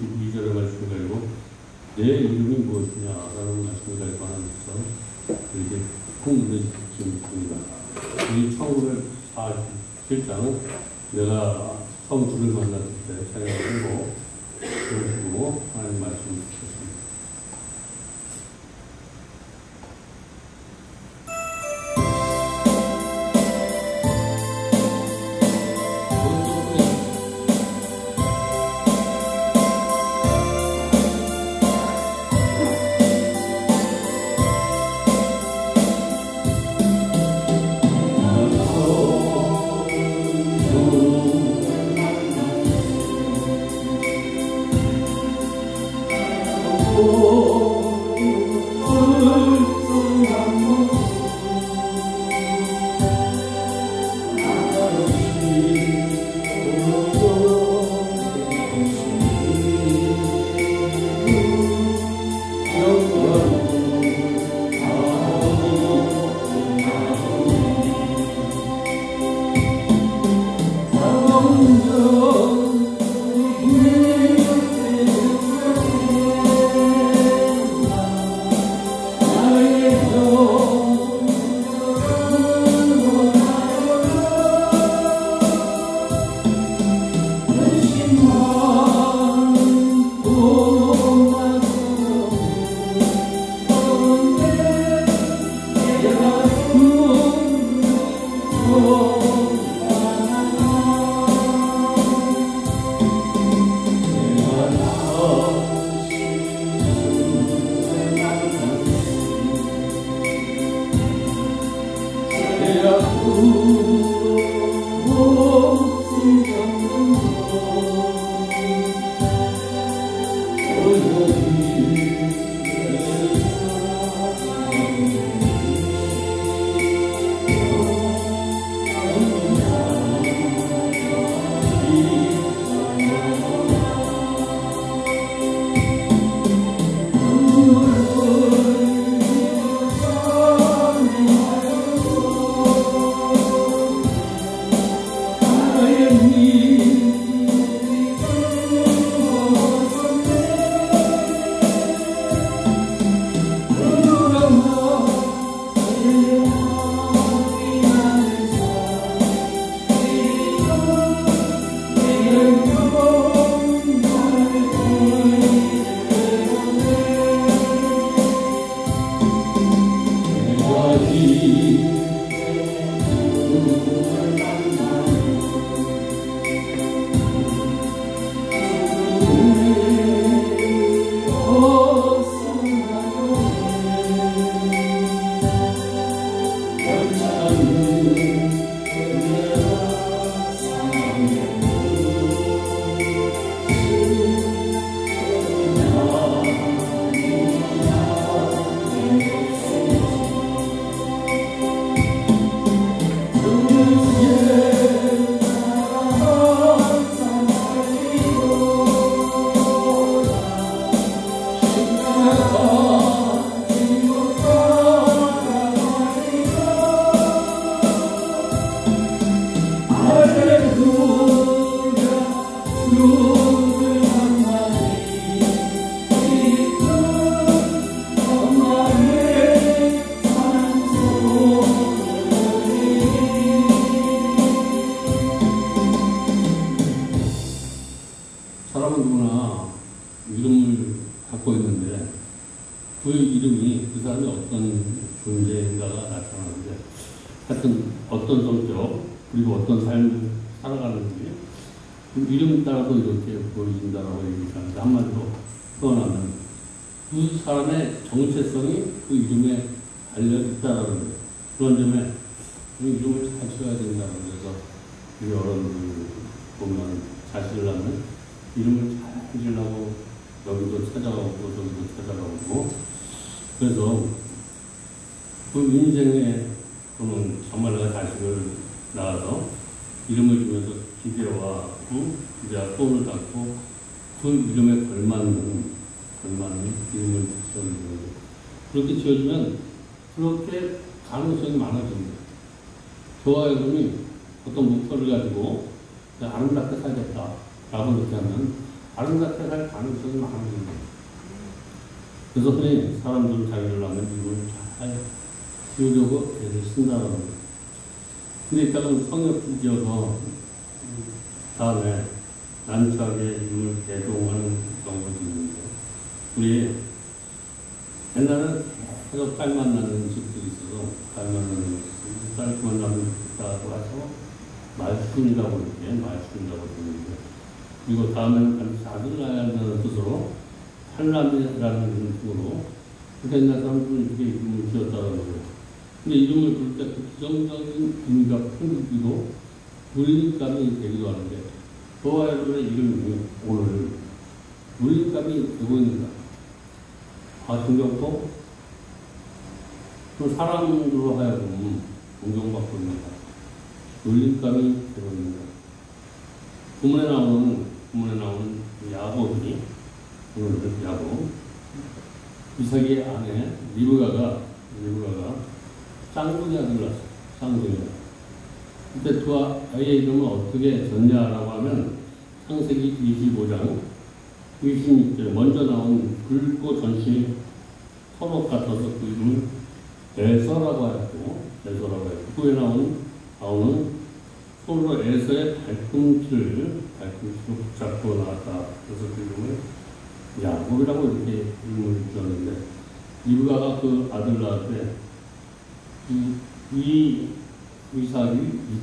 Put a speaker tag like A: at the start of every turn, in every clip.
A: 22절의 말씀을 가지고 내 이름이 무엇이냐라는 말씀을 가지고 하면서 이렇게 풍문을 지금 있습니다. 이 1947장은 내가 처음 주를 만났을 때 생각하고 그러시고 하나님 말씀 주셨습니다. 그 이름이 그 사람이 어떤 존재인가가 나타나는데 하여튼 어떤 성격 그리고 어떤 삶을 살아가는지 그 이름 따라서 이렇게 보여진다라고 얘기하는데 한마디로 표현하면 그 사람의 정체성이 그 이름에 달려있다라는 거예요. 그런 점에 그 이름을 잘 써야 된다는 거예요. 우리 어른들 보면 자식을 낳으면 이름을 잘 지으려고 여기도 찾아가고 저기도 찾아가고 그래서 그 인생에 또는 정말 내가 자식을 낳아서 이름을 주면서 기대와 기대와 돈을 갖고 그 이름에 걸맞는 이름을 지어주는 거예요. 그렇게 지어주면 그렇게 가능성이 많아집니다. 저와 여러분이 어떤 목표를 가지고 아름답게 살겠다라고 이렇게 하면 아름답게 살 가능성이 많은 거예요. 그래서 흔히 사람들은 자기를 낳으면 이걸 잘 키우려고 애를 쓴다는 거예요. 근데 이따가 성역을 지어서 다음에 난처하게 이름을 개종하는 경우도 있는데, 우리 옛날에는 계속 딸만 낳는 집들이 있어서 딸만 낳는 집, 딸만 낳는 집다고 해서 말순이라고 이렇게 말순이라고 부르는데, 그리고 다음에는 반드시 아들 낳아야 한다는 뜻으로 팔남이라는 뜻으로 옛날 사람들은 이렇게 이름을 지었다는 거예요. 근데 이름을 부를 때 그 부정적인 의미가 풍기기도 누리감이 되기도 하는데, 저와 여러분의 이름이 오늘 누리감이 되고 있는가? 존경도 그 사람으로 하여금 존경받고 있는가? 놀림감이 되고 있는가? 본문에 나오는 야곱이, 오늘 야곱, 이삭의 아내 리브가가 쌍둥이 아들을 낳았어요. 쌍둥이. 그때 두 아이의 이름을 어떻게 졌냐라고 하면 창세기 25장 26절 먼저 나온 붉고 전신이 서로 같아서 그 이름을 에서라고 했고, 후에 나오는 서로 에서의 발꿈치를 붙잡고 나왔다. 그래서 그 이름을 야곱이라고 이렇게 이름을 지었는데, 리브가가 그 아들 낳을 때 이 이삭이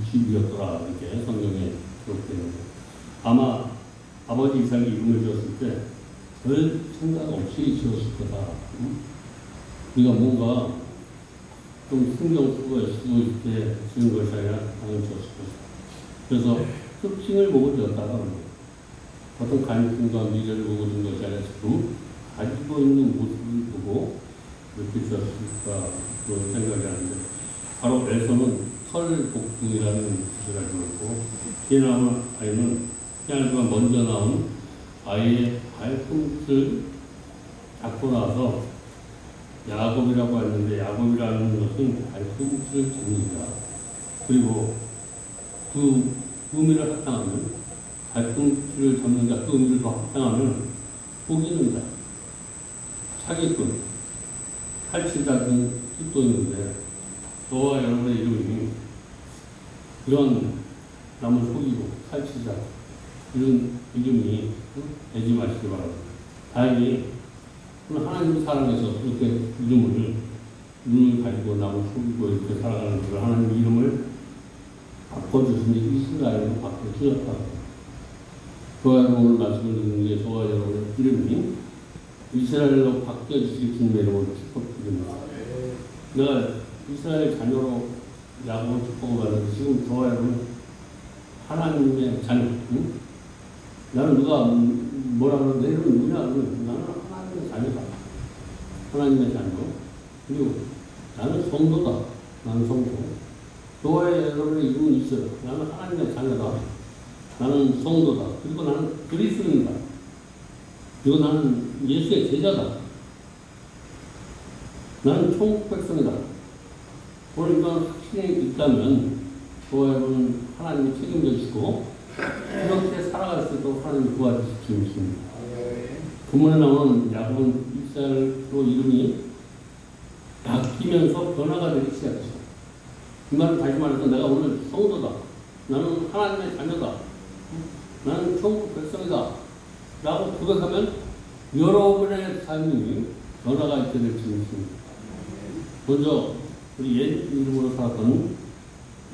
A: 60이었더라 이렇게 성경에 기록되는데, 아마 아버지 이삭이 이름을 지었을 때 별 생각 없이 지었을 거다. 우리가 뭔가 좀 신경 쓰고 있게 지은 것이 아니라 당연히 지었을 것이다. 그래서 특징을 보고 지었다가 어떤 관심과 미래를 보고 지은 것이 아니라 지금 가지고 있는 모습을 보고 이렇게 지었을까 그런 생각이 하는데, 바로 에서는 털복둥이라는 뜻을 가지고 있고, 뒤에 나오는 아이는 그냥 먼저 나온 아이의 발꿈치를 잡고 나서 야곱이라고 했는데, 야곱이라는 것은 발꿈치를 잡는 자. 그리고 그 의미를 합당하면, 발꿈치를 잡는 자, 그 의미를 더 합당하면 속이는 자, 사기꾼, 칼치자 등 뜻도 있는데, 저와 여러분의 이름이 이런 남을 속이고 칼치자 이런 이름이 되지 마시기 바랍니다. 다행히 하나님을 사랑해서 그렇게 이름을 가지고 남을 속이고 이렇게 살아가는 것을 하나님 이름을 바꿔주시니 이스라엘로 바꿔주셨다. 저와 여러분 말씀을 듣는 게 저와 여러분의 이름이 이스라엘로 바뀌어주시기 주님의 이름으로 축복드립니다. 내가 이스라엘 자녀로 야곱을 축복을 받는데, 지금 저와 여러분 하나님의 자녀, 응? 나는 누가 뭐라 그러는데 내 이름은 누구냐? 나는 하나님의 자녀다. 하나님의 자녀. 그리고 나는 성도다. 나는 성도. 저와 여러분의 이름은 있어요. 나는 하나님의 자녀다. 나는 성도다. 그리고 나는 그리스도인이다. 그리고 나는 예수의 제자다. 나는 천국 백성이다. 오늘 이런 확신이 있다면 저와 여러분 하나님이 책임져 주시고 이렇게 살아갈 수 있도록 하나님이 도와주실 수 있습니다. 본문에 나오는 야곱은 이스라엘로 이름이 바뀌면서 변화가 되기 시작했어요. 그 말은 다시 말해서 내가 오늘 성도다. 나는 하나님의 자녀다. 나는 천국 백성이다. 라고 고백하면 여러분의 삶이 변화가 있게 될 수 있습니다. 먼저 우리 옛 이름으로 살았던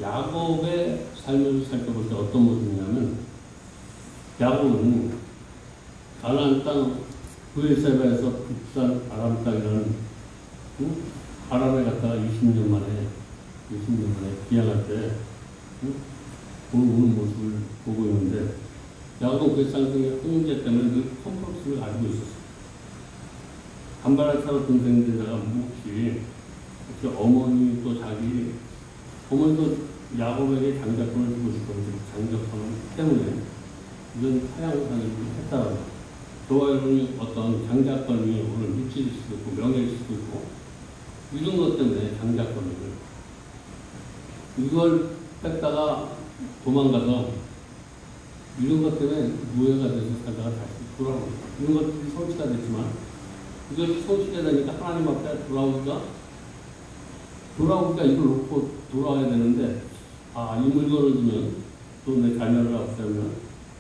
A: 야곱의 삶을 살펴볼 때 어떤 모습이냐면, 야곱은 가나안 땅 브엘세바에서 북산 아람 땅이라는 아람에 갔다가 20년 만에 귀향할 때 오는 모습을 보고 있는데, 야곱은 그 쌍둥이 형제 때문에 그 컴플렉스를 가지고 있었어요. 간발의 차로 동생들다가 묵묵히 이렇게 어머니 또 자기 어머니도 야곱에게 장자권을 주고 싶었는데 장자권 때문에 이런 타양상을 했다고. 저와 여러분이 어떤 장자권이 오늘 물질일 수도 있고 명예일 수도 있고 이런 것 때문에 장자권을 이걸 뺐다가 도망가서 이런 것 때문에 무해가 돼서 살다가 다시 돌아오고 이런 것들이 성취가 됐지만 이것이 성취가 되니까 하나님 앞에 돌아오기가 이걸 놓고 돌아와야 되는데 이 물건을 주면 또 내 자녀를 앞세우면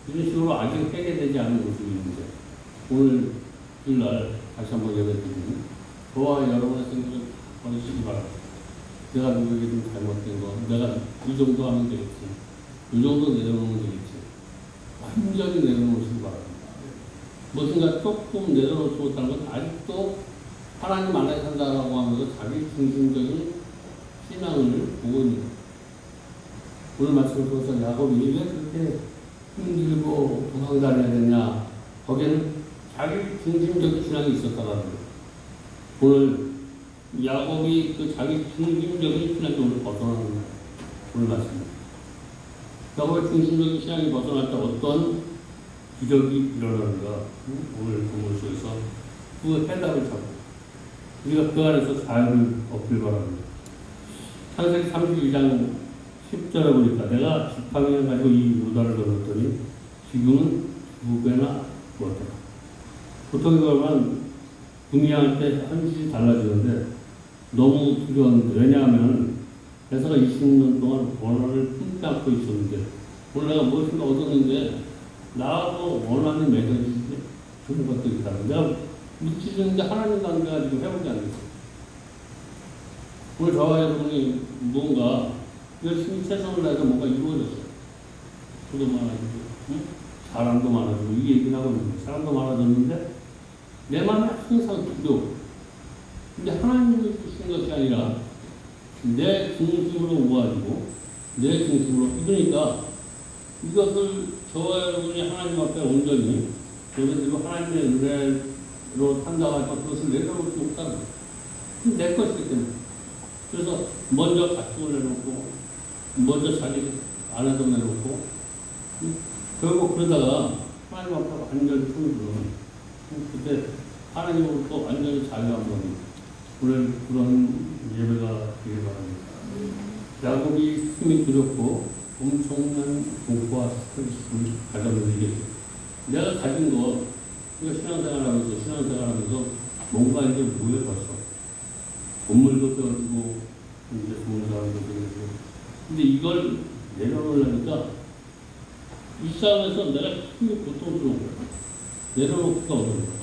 A: 이런 식으로 아직 해결되지 않은 모습이 있는데 오늘 주일날 다시 한번 예배드리면 저와 여러분의 생각을 버리시기 바랍니다. 내가 누구에게 좀 잘못된 거 내가 이 정도 하면 되겠지 이 정도 내려놓으면 되겠지 완전히 내려놓으시기 바랍니다. 무엇인가 조금 내려놓지 못하는 건 아직도 하나님 안에 산다라고 하면서 자기 중심적인 신앙을 보고 있는 거예요. 오늘 말씀을 통해서 야곱이 왜 그렇게 힘들고 도망다녀야 되냐 거기에는 자기 중심적인 신앙이 있었다라는 거예요. 오늘 야곱이 그 자기 중심적인 신앙이 오늘 벗어나는 거예요. 오늘 말씀입니다. 야곱의 중심적인 신앙이 벗어날 때 어떤 기적이 일어나는가 오늘 본문 속에서 그 해답을 찾고 우리가 그 안에서 자유를 얻길 바랍니다. 창세기 32장 10절에 보니까 내가 지팡이를 가지고 이 요단을 건넜더니 지금은 2배나 부었다. 보통 그러면 분양할 때 현실이 달라지는데 너무 두려웠는데 왜냐하면 회사가 20년 동안 원한을 품지 않고 있었는데 오늘 내가 무엇인가 얻었는데 나하고 원한이 맺어지지 그런 것들이 있다. 내가 미치는데 하나님 관계가 지금 회복이 안 됐어. 오늘 저와 여러분이 뭔가 열심히 최선을 다해서 뭔가 이루어졌어요. 수도 많아지고, 사람도 많아지고, 이 얘기를 하고 있는데, 사람도 많아졌는데, 내 마음에 항상 두려워. 근데 하나님이 주신 것이 아니라, 내 중심으로 모아지고, 내 중심으로, 그러니까, 이것을 저와 여러분이 하나님 앞에 온전히, 예배대로 하나님의 은혜로 산다고 하지만 그것을 내려놓지 못하는 거예요. 내 것이기 때문에. 그래서 먼저 가축을 내놓고, 먼저 자기 안에도 내놓고, 결국 그러다가 하나님 앞에 완전히 손을 들어요. 그때 하나님으로부터 완전히 자유한 거니 오늘 그런 예배가 되길 바랍니다. 야곱이 힘이 두렵고 엄청난 공포와 스트레스를 가졌는데 이게 내가 가진 거, 이거 신앙생활하면서 뭔가 이제 모여졌어. 건물도 세워지고 이제 좋은 사람도 되고 근데 이걸 내려놓으려니까 이 싸움에서 내가 힘이 고통스러운 거야. 내려놓기가 어려운 거야.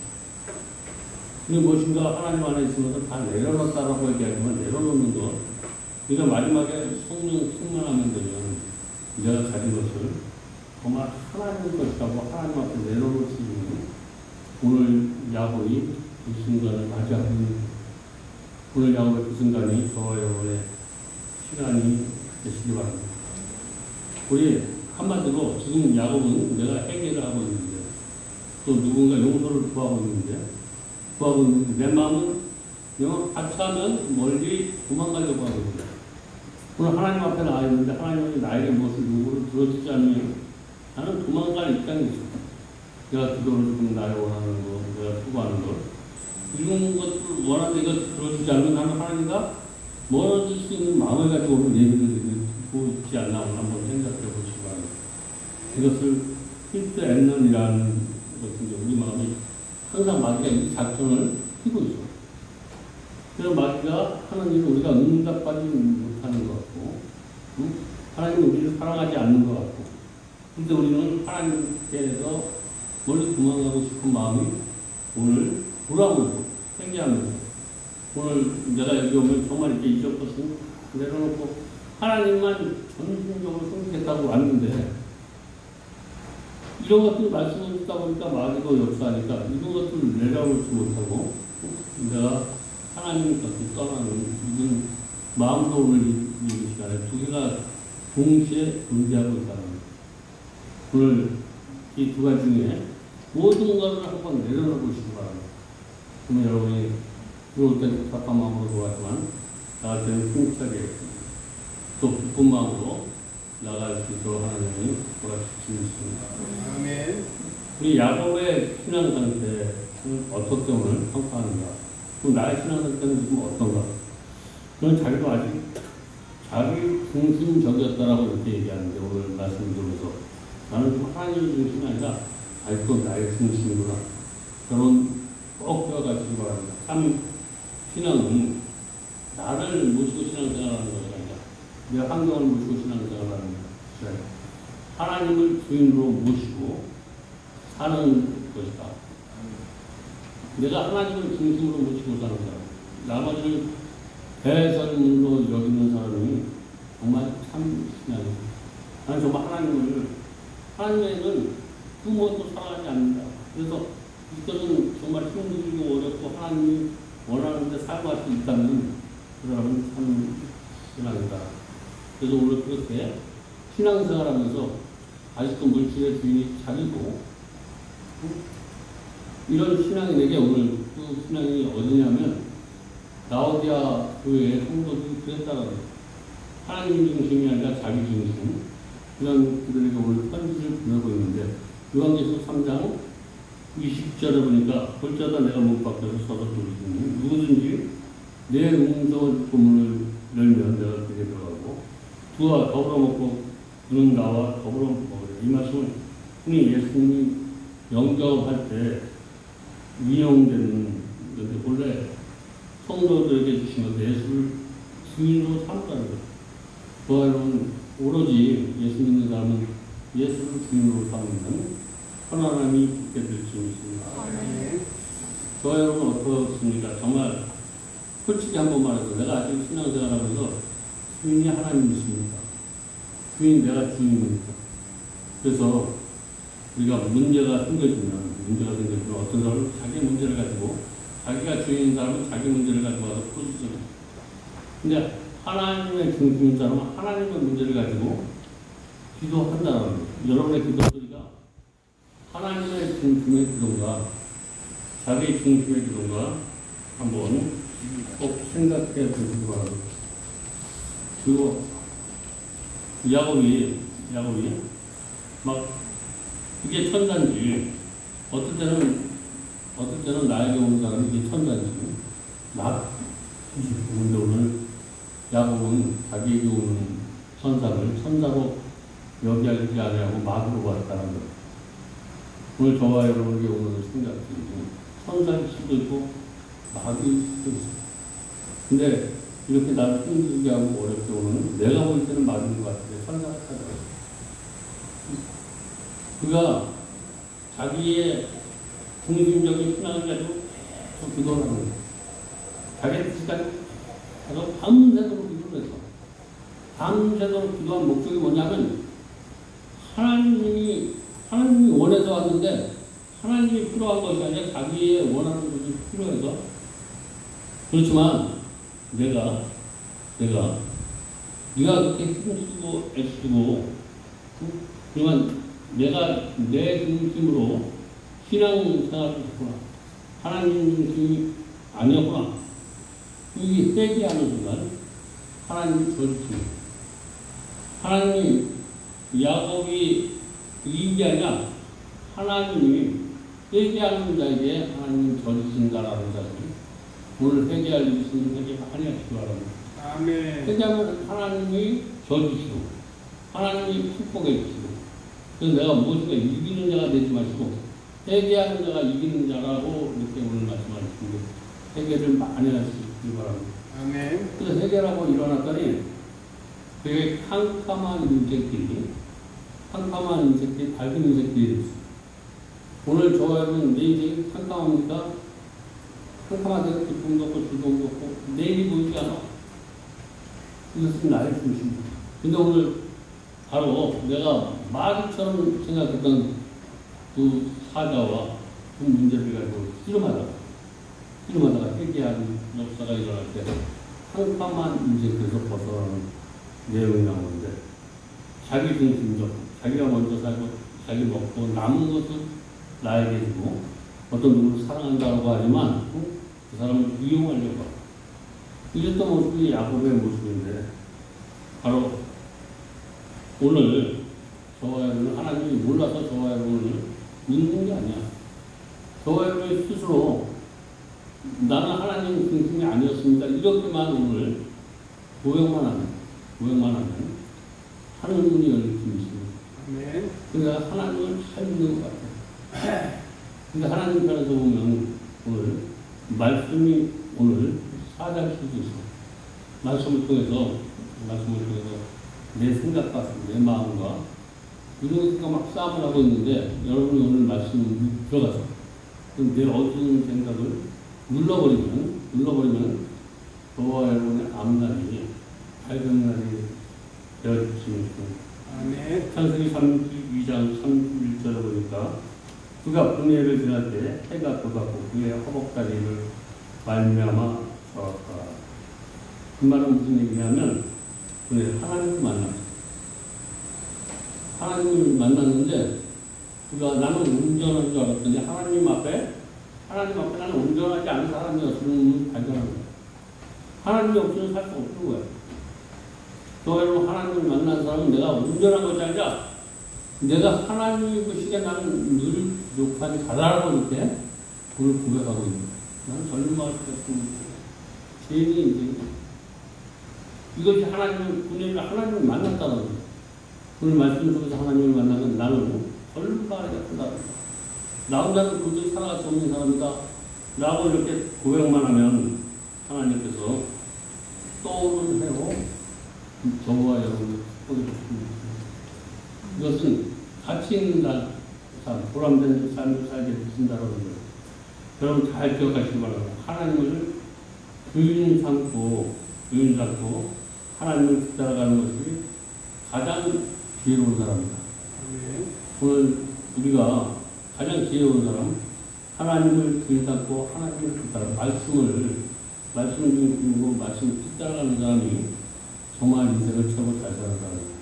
A: 근데 무엇인가 하나님 안에 있으면서 다 내려놓았다라고 얘기하지만 내려놓는 거, 그러니까 마지막에 성령 충만하면 되면 내가 가진 것을 정말 하나님 것이라고 하나님 앞에 내려놓을 수 있는 오늘 야곱이 이 순간을 맞이하고 있는 거예요. 오늘 야곱의 그 순간이 저와 여러분의 시간이 되시기 바랍니다. 우리 한마디로 지금 야곱은 내가 해결을 하고 있는데 또 누군가 용서를 구하고 있는데 내 마음은 영원 하차하면 멀리 도망가려고 하고 있는데 오늘 하나님 앞에 나와 있는데 하나님이 나에게 무엇을 요구를 들어주지 않으면 나는 도망갈 입장이 있어. 내가 기도를 주고 나를 원하는 거, 내가 투구하는 것 이런 것들 원하는 이거 들어주지 않으면 나는 하나님과 멀어질 수 있는 마음을 가지고 오늘 예배를 드리고 있지 않나 한번 생각해 보시기 바랍니다. 이것을 필드 앤넌이라는 것인데 우리 마음이 항상 마귀가 이 작전을 피고 있어. 그래서 마귀가 하는 일을 우리가 응답하지 못하는 것 같고 하나님은 우리를 사랑하지 않는 것 같고 근데 우리는 하나님께서 멀리 도망가고 싶은 마음이 오늘 돌아오고 생기하면서 오늘 내가 여기 오면 정말 이렇게 잊었거든 내려놓고 하나님만 전심적으로 섬기겠다고 왔는데 이런 것들 말씀을 듣다 보니까 마귀가 역사하니까 이런 것들을 내려놓지 못하고 내가 하나님 것을 떠나는 이런 마음도 오늘 이 시간에 두 개가 동시에 존재하고 있다는 거예요. 오늘 이 두 가지 중에 모든 것을 한번 내려놓으시기 바랍니다. 그러면 여러분이 들어올 때는 답답한 마음으로 들어왔지만 나갈 때는 힘차게 또 기쁜 마음으로 나갈 수 있도록 하나님이 도와주시겠습니다.
B: 아멘.
A: 우리 야곱의 신앙 상태는 어떻게 오늘 평가하는가? 그럼 나의 신앙 상태는 지금 어떤가? 그건 자기도 아직 자기 중심적이었다라고 이렇게 얘기하는데 오늘 말씀 들으면서 나는 좀 하나님의 중심이 아니라 아직도 나의 중심이구나. 저는 꼭 배워가시기 바랍니다. 참 신앙은 나를 모시고 신앙생활하는 것이 아니라 내 환경을 모시고 신앙생활하는 것이 아니라 하나님을 주인으로 모시고 사는 것이다. 내가 하나님을 중심으로 모시고 사는 사람, 나머지를 대선으로 여기는 사람이 정말 참 신앙이다. 나는 정말 하나님에는 부모도 사랑하지 않는다. 그래서 이것은 정말 힘들고 어렵고 하나님이 원하는데 사용할 수 있다면 그 사람은 참 신앙이다. 그래서 오늘 그렇게 신앙생활 하면서 아직도 물질의 주인이 자기고 이런 신앙이 내게 오늘 그 신앙이 어디냐면 라오디아 교회의 성도들이 그랬다라고 해요. 하나님 중심이 아니라 자기 중심. 이런 그들에게 오늘 편지를 보내고 있는데 요한계시록 3장 20절에 보니까 볼자다 내가 문 밖에서 서서 소리지니 누구든지 내 음성을 듣고 문을 열면 내가 그에게 들어가고 두와 더불어 먹고 그는 나와 더불어 먹으리라. 이 말씀은 흔히 예수님이 영접할 때 인용되는 건데 본래 성도들에게 주신 것 예수를 주인으로 삼으라는 거예요. 부활은 오로지 예수 믿는 사람은 예수를 주인으로 삼으면 하나님이 붙게 될 수 있습니다. 저 여러분 어떻습니까? 정말 솔직히 한번 말해서 내가 아직 신앙생활하면서 주인이 하나님이십니까? 주인 내가 주인입니까? 그래서 우리가 문제가 생겨지면 어떤 사람은 자기 문제를 가지고 자기가 주인인 사람은 자기 문제를 가지고 와서 풀어주죠. 근데 하나님의 중심인 사람은 하나님의 문제를 가지고 기도한다는 거예요. 여러분의 기도 소리가 하나님의 중심의 기도인가 자기 중심의 기도인가 한번 꼭 생각해 보시기 바랍니다. 그리고 야곱이 막 이게 천사인지 어떨 때는 나에게 오는 사람이 이게 천사인지 막 근데 오늘 야곱은 자기에게 오는 천사를 천사로 여기하지 아니하고 막으로 왔다는 것. 오늘 저와 여러분에게 오는 생각들이 천사일 수도 있고 막일 수도 있어요. 근데 이렇게 나를 힘들게 하고 어렵게 오는 내가 볼 때는 막인 것 같은데 천사가 찾아왔어요. 그가 자기의 중심적인 신앙을 가지고 계속 기도를 하는 거예요. 자기 뜻까지 가서 밤새도록 기도를 했어. 밤새도록 기도한 목적이 뭐냐면 하나님이 원해서 왔는데 하나님이 필요한 것이 아니라 자기의 원하는 것이 필요해서 그렇지만 내가 네가 그렇게 힘쓰고 애쓰고 그러면 내가 내 중심으로 신앙생활을 했구나. 하나님 중심이 아니었구나. 이 회개하는 순간 하나님이 저주십니다. 하나님이 야곱이 이긴 게 아니라 하나님이 회개하는 자에게 하나님이 저주신다라는 자들이 오늘 회개할 일이 있으면 회개 많이 하시기 바랍니다.
B: 아멘.
A: 회개하면 하나님이 저주시고 하나님이 축복해 주시고 그래서 내가 무엇인가 이기는 자가 되지 마시고 회개하는 자가 이기는 자라고 이렇게 오늘 말씀하시는데 회개를 많이 하시기 바랍니다.
B: 아멘.
A: 그래서 회개라고 일어났더니 되게 캄캄한 인생들이 밝은 인생들이 있어요. 오늘 저와 여러분 내 인생이 캄캄합니까? 캄캄하게 기쁨도 없고 즐거움도 없고 내일이 보이지 않아. 이것은 나의 중심입니다. 근데 오늘 바로 내가 마귀처럼 생각했던 그 사자와 그 문제를 가지고 씨름하다가 회개하는 역사가 일어날 때 캄캄한 인생에서 벗어나는 내용이 나오는데 자기 중심적, 자기가 먼저 살고 자기 먹고 남은 것을 나에게 주고 어떤 누구를 사랑한다고 하지만 그 사람을 이용하려고 하고 이랬던 모습이 야곱의 모습인데 바로 오늘 저와 여러분 하나님이 몰라서 저와 여러분을 믿는 게 아니야. 저와 여러분이 스스로 나는 하나님 중심이 아니었습니다. 이렇게만 오늘 고백만 하면 하나님이 열릴 수 있습니다.
B: 아멘.
A: 그러니까 하나님을 잘 믿는 것 같아요. 근데 하나님 편에서 보면 오늘 말씀이 오늘 4장 수도 있어. 말씀을 통해서 내 생각과 내 마음과 이런 막 싸움을 하고 있는데 여러분이 오늘 말씀을 들어가서 내 어두운 생각을 눌러버리면 저와 여러분의 앞날이 밝은 날이 되어지십니다.
B: 아멘.
A: 창세기 32장 31절에 보니까 그가 분해를 지날 때 해가 돋았고 그의 허벅다리를 말미암아 저었다. 그 말은 무슨 얘기냐면 하나님을 만났어. 하나님을 만났는데 그가 나는 온전한 줄 알았더니 하나님 앞에 나는 온전하지 않은 사람이었음을 발견한 거야. 하나님이 없으면 살 수 없는 거야. 또 여러분 하나님을 만난 사람은 내가 온전한 것이 아니라 내가 하나님의 그 시기에 나는 늘 욕하니 가다라고 이렇게 오늘 고백하고 있는 거야. 나는 젊은 때 죄인이 이제 이것이 하나님을 만났다는 거야. 오늘 말씀 속에서 하나님을 만나면 나는 얼마나 같다. 나 혼자는 도저히 살아갈 수 없는 사람이다. 라고 이렇게 고백만 하면 하나님께서 떠오르는 해로 저와 여러분을 축복해 주십니다. 이것은 가치 있는 삶, 보람된 삶을 살게 되신다는 거예요. 여러분 잘 기억하시기 바랍니다. 하나님을 주인 삼고 하나님을 따라가는 것이 가장 지혜로운 사람이다. 오늘 우리가 가장 지혜로운 사람, 하나님을 주인 삼고 하나님을 따라 말씀을 중심으로 말씀을 따라가는 사람이 정말 인생을 최고 잘 사는 사람입니다.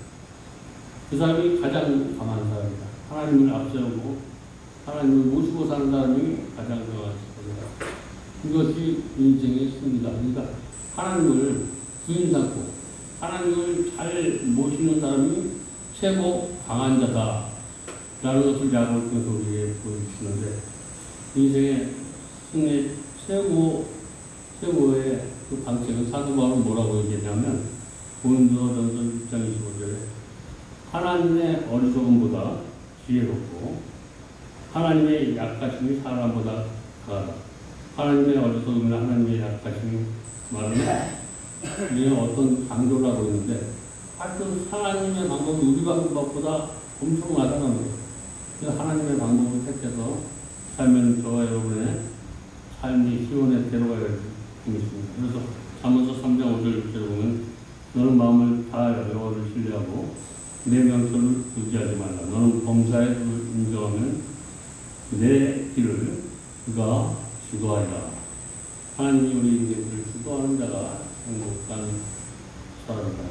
A: 그 사람이 가장 강한 사람이다. 하나님을 앞세우고 하나님을 모시고 사는 사람이 가장 강한 사람이다. 이것이 인생의 승리다. 그러니까 하나님을 주인 삼고 하나님을 잘 모시는 사람이 최고 강한 자다. 라는 것을 야고보를 통해서 우리에게 보여주시는데 인생의 승리 최고의 그 방책은 사도 바울은 뭐라고 얘기했냐면 고린도전서 6장 25절에 하나님의 어리석음보다 지혜롭고 하나님의 약하심이 사람보다 강하다. 하나님의 어리석음이나 하나님의 약하심이 말하는 우리는 어떤 강조를 하고 있는데 하여튼 하나님의 방법이 우리 방법보다 엄청나다는 거예요. 그래서 하나님의 방법을 택해서 살면 저와 여러분의 삶이 시온에 데려가야 되겠습니다. 그래서 잠언서 3장 5절 6절에 보면 너는 마음을 다 여호와를 신뢰하고 내 명철을 의지하지 말라. 너는 범사에 인정하면 내 길을 그가 주도하리라. 하나님이 우리 인생을 주도하는 자가 행복한 사람이다.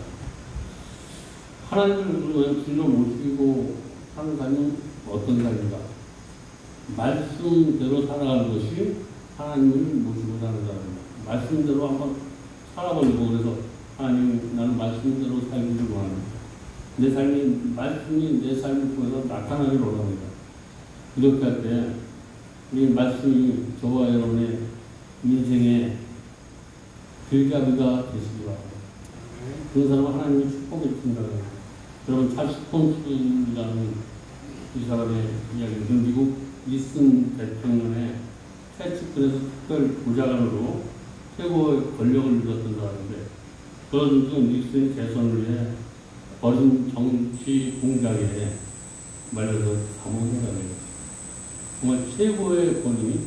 A: 하나님을 주로 모시고 사는 삶은 어떤 삶인가? 말씀대로 살아가는 것이 하나님을 모시고 사는 사람입니다. 말씀대로 한번 살아보려고 그래서 하나님 나는 말씀대로 살기를 원합니다. 내 삶이 말씀이 내 삶을 통해서 나타나기를 원합니다. 이렇게 할 때 이 말씀이 저와 여러분의 인생의 길가비가 되시기 바랍니다. 그런 사람은 하나님이 축복해 주신다는 거예요. 여러분 찰스 폰스라는 이 사람의 이야기는 미국 니슨 대통령의 최측근에서 특별 보좌관으로 최고의 권력을 누렸던 사람인데 그런 중 니슨의 재선을 위해 어린 정치 공작에 말려서 감옥에 가요. 정말 최고의 권위.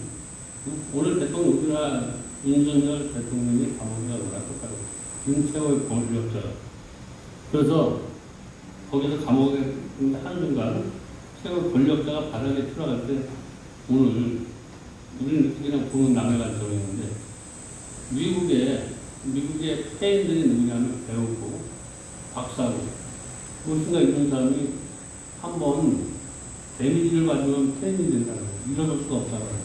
A: 오늘 대통령 우리나라 윤석열 대통령이 감옥에 가거나 똑같아요. 지금 최고의 권력자. 그래서 거기서 감옥에 한 순간 최고 권력자가 바닥에 들어갈 때 오늘 우리는 그냥 보는 남의 관점이 있는데 미국의 폐인들이 누구냐면 배우고 박사고 무엇인가 이런 사람이 한번 데미지를 받으면 폐인이 된다는 거예요. 일어날 수가 없다는 거예요.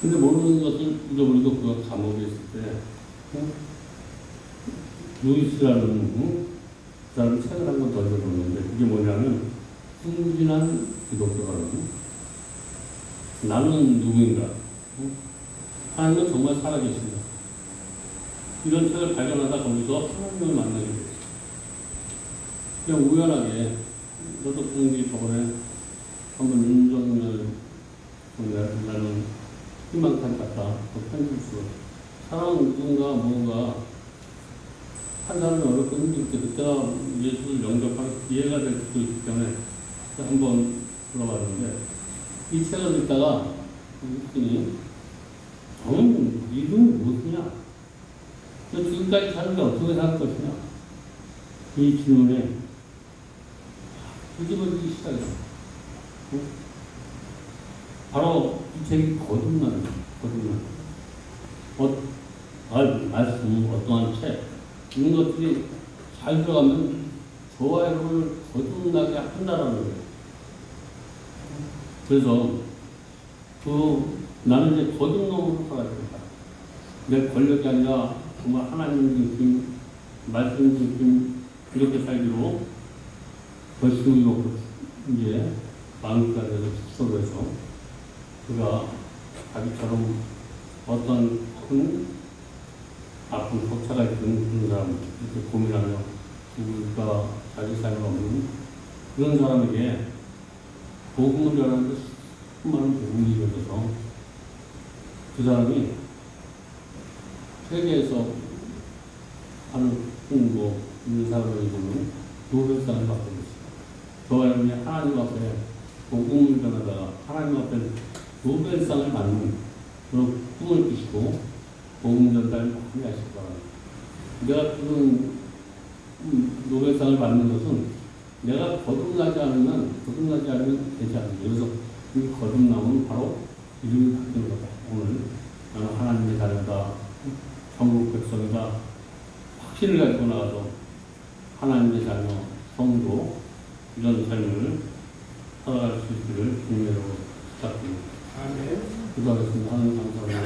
A: 근데 모르는 것을 잊어버리고 그가 감옥에 있을 때 루이스라는 그 사람이 책을 한 권 더 읽어보는데 그게 뭐냐면 순진한 기독교라는 나는 누구인가? 하나님은 정말 살아계신다. 이런 책을 발견하다 거기서 하나님을 만나게 됐어요. 그냥 우연하게 저도 그런 게 저번에 한번 윤석열 나는 희망탄 같다. 그 편집수. 사람 누군가 뭔가 한 사람이 어렵고 힘들 때 그때가 예수를 영접할 기회가 될 수도 있기 때문에 한번 들어봤는데 이 책을 읽다가 읽더니 너는 이름이 무엇이냐? 너 지금까지 사는데 어떻게 살 것이냐? 이 질문에 뒤집어지기 시작했어. 바로 이 책이 거듭나는 말씀, 어떠한 책, 이런 것들이 잘 들어가면 저와 여러분을 거듭나게 한다라는 거예요. 그래서 나는 이제 거듭남으로 살아야 된다. 내 권력이 아니라 정말 하나님 중심, 말씀 중심 이렇게 살기로 결심으로 이제 마음까지 축소를 해서 그가 자기처럼 어떤 큰 아픈 격차가 있던 그런 사람, 이렇게 고민하며 누굴까 자기 삶이 없는 그런 사람에게 복음을 전하는데 수많은 복음이 이루어져서 그 사람이 세계에서 하는 홍보, 인사를 보는 노벨상을 받게 됐어요. 저와 여러분이 하나님 앞에 복음을 전하다가 하나님 앞에 노벨상을 받는 그런 꿈을 꾸시고 복음 전달 많이 하실 바랍니다. 내가 그런 노벨상을 받는 것은 내가 거듭나지 않으면 되지 않는다. 그래서 이 거듭남은 바로 이름이 바뀌는 거다. 오늘 나는 하나님의 자녀다, 천국 백성이다 확신을 가지고 나가서 하나님의 자녀, 성도 이런 삶을 살아갈 수 있기를 주님으로 부탁드립니다. 기도하겠습니다. 하나님 감사합니다.